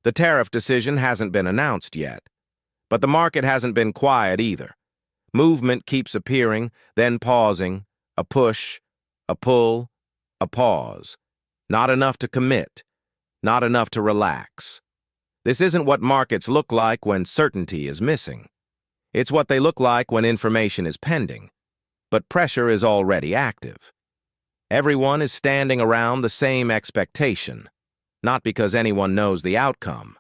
The tariff decision hasn't been announced yet, but the market hasn't been quiet either. Movement keeps appearing, then pausing, a push, a pull, a pause. Not enough to commit, not enough to relax. This isn't what markets look like when certainty is missing. It's what they look like when information is pending, but pressure is already active. Everyone is standing around the same expectation, not because anyone knows the outcome,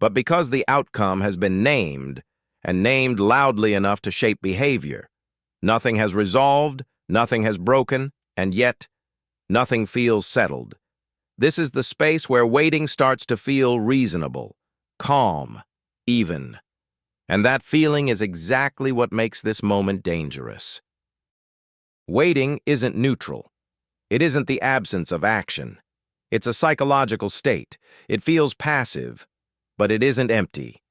but because the outcome has been named, and named loudly enough to shape behavior. Nothing has resolved, nothing has broken, and yet nothing feels settled. This is the space where waiting starts to feel reasonable, calm, even. And that feeling is exactly what makes this moment dangerous. Waiting isn't neutral. It isn't the absence of action. It's a psychological state. It feels passive, but it isn't empty.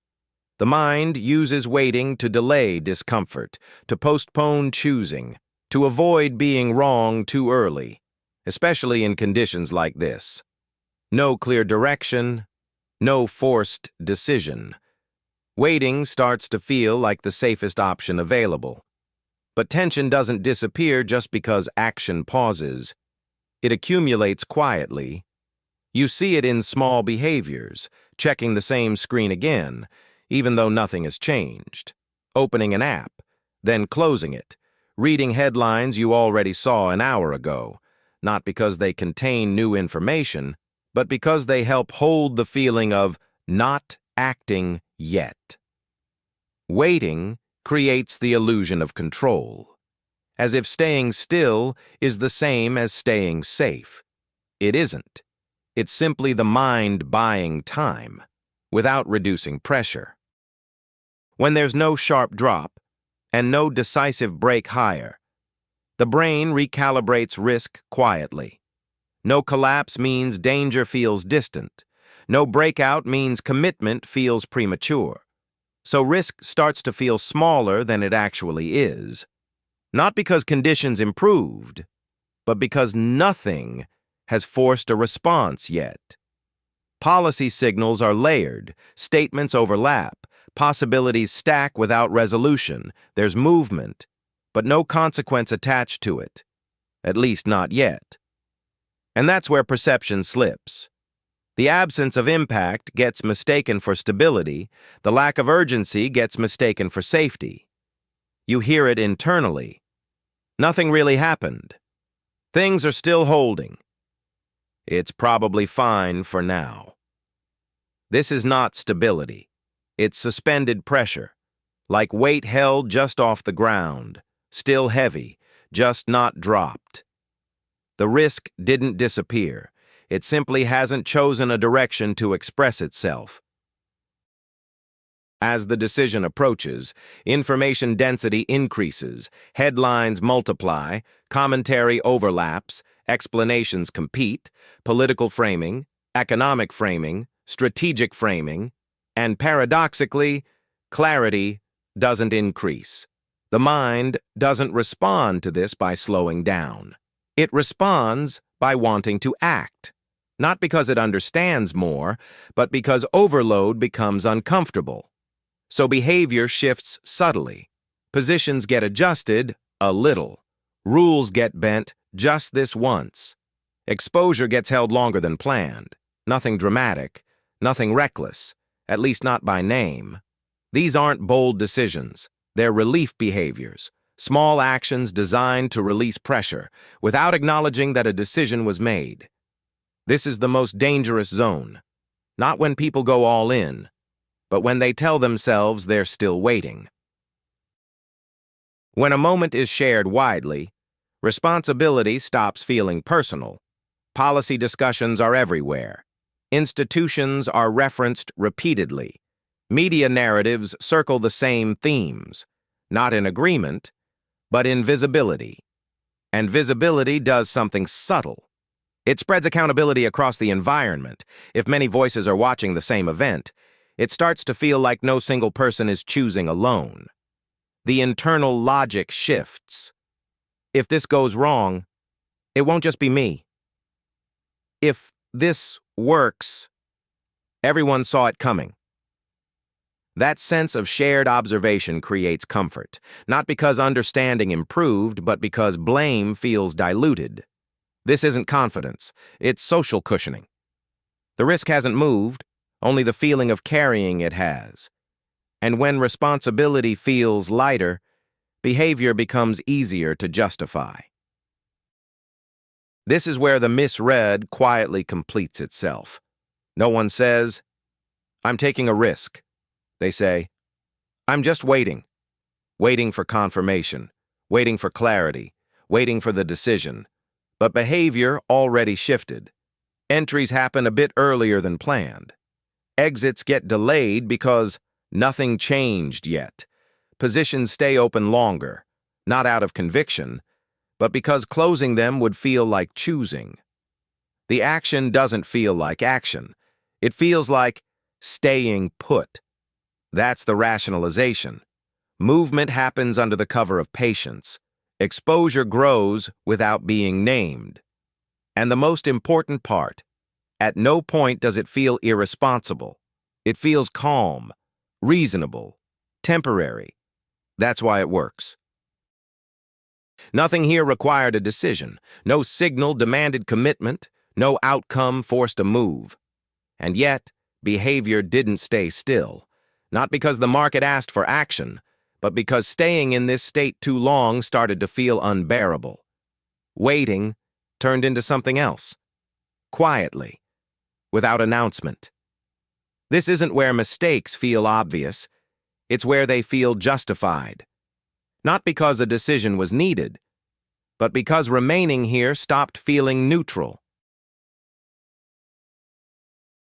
The mind uses waiting to delay discomfort, to postpone choosing, to avoid being wrong too early, especially in conditions like this. No clear direction, no forced decision. Waiting starts to feel like the safest option available. But tension doesn't disappear just because action pauses. It accumulates quietly. You see it in small behaviors, checking the same screen again, even though nothing has changed. Opening an app, then closing it. Reading headlines you already saw an hour ago, not because they contain new information, but because they help hold the feeling of not acting yet. Waiting creates the illusion of control, as if staying still is the same as staying safe. It isn't. It's simply the mind buying time, without reducing pressure. When there's no sharp drop, and no decisive break higher, the brain recalibrates risk quietly. No collapse means danger feels distant. No breakout means commitment feels premature. So risk starts to feel smaller than it actually is. Not because conditions improved, but because nothing has forced a response yet. Policy signals are layered, statements overlap, possibilities stack without resolution. There's movement, but no consequence attached to it, at least not yet. And that's where perception slips. The absence of impact gets mistaken for stability, the lack of urgency gets mistaken for safety. You hear it internally. Nothing really happened. Things are still holding. It's probably fine for now. This is not stability. It's suspended pressure, like weight held just off the ground, still heavy, just not dropped. The risk didn't disappear. It simply hasn't chosen a direction to express itself. As the decision approaches, information density increases, headlines multiply, commentary overlaps, explanations compete, political framing, economic framing, strategic framing, and paradoxically, clarity doesn't increase. The mind doesn't respond to this by slowing down. It responds by wanting to act. Not because it understands more, but because overload becomes uncomfortable. So behavior shifts subtly. Positions get adjusted a little. Rules get bent just this once. Exposure gets held longer than planned. Nothing dramatic, nothing reckless, at least not by name. These aren't bold decisions. They're relief behaviors, small actions designed to release pressure without acknowledging that a decision was made. This is the most dangerous zone, not when people go all in, but when they tell themselves they're still waiting. When a moment is shared widely, responsibility stops feeling personal. Policy discussions are everywhere. Institutions are referenced repeatedly. Media narratives circle the same themes, not in agreement, but in visibility. And visibility does something subtle. It spreads accountability across the environment. If many voices are watching the same event, it starts to feel like no single person is choosing alone. The internal logic shifts. If this goes wrong, it won't just be me. If this works, Everyone saw it coming. That sense of shared observation creates comfort, not because understanding improved, but because blame feels diluted. This isn't confidence, it's social cushioning. The risk hasn't moved, only the feeling of carrying it has. And when responsibility feels lighter, behavior becomes easier to justify. This is where the misread quietly completes itself. No one says, "I'm taking a risk." They say, "I'm just waiting." Waiting for confirmation, waiting for clarity, waiting for the decision. But behavior already shifted. Entries happen a bit earlier than planned. Exits get delayed because nothing changed yet. Positions stay open longer, not out of conviction, but because closing them would feel like choosing. The action doesn't feel like action. It feels like staying put. That's the rationalization. Movement happens under the cover of patience. Exposure grows without being named. And the most important part, at no point does it feel irresponsible. It feels calm, reasonable, temporary. That's why it works. Nothing here required a decision. No signal demanded commitment. No outcome forced a move. And yet, behavior didn't stay still. Not because the market asked for action, but because staying in this state too long started to feel unbearable. Waiting turned into something else. Quietly, without announcement. This isn't where mistakes feel obvious. It's where they feel justified. Not because a decision was needed, but because remaining here stopped feeling neutral.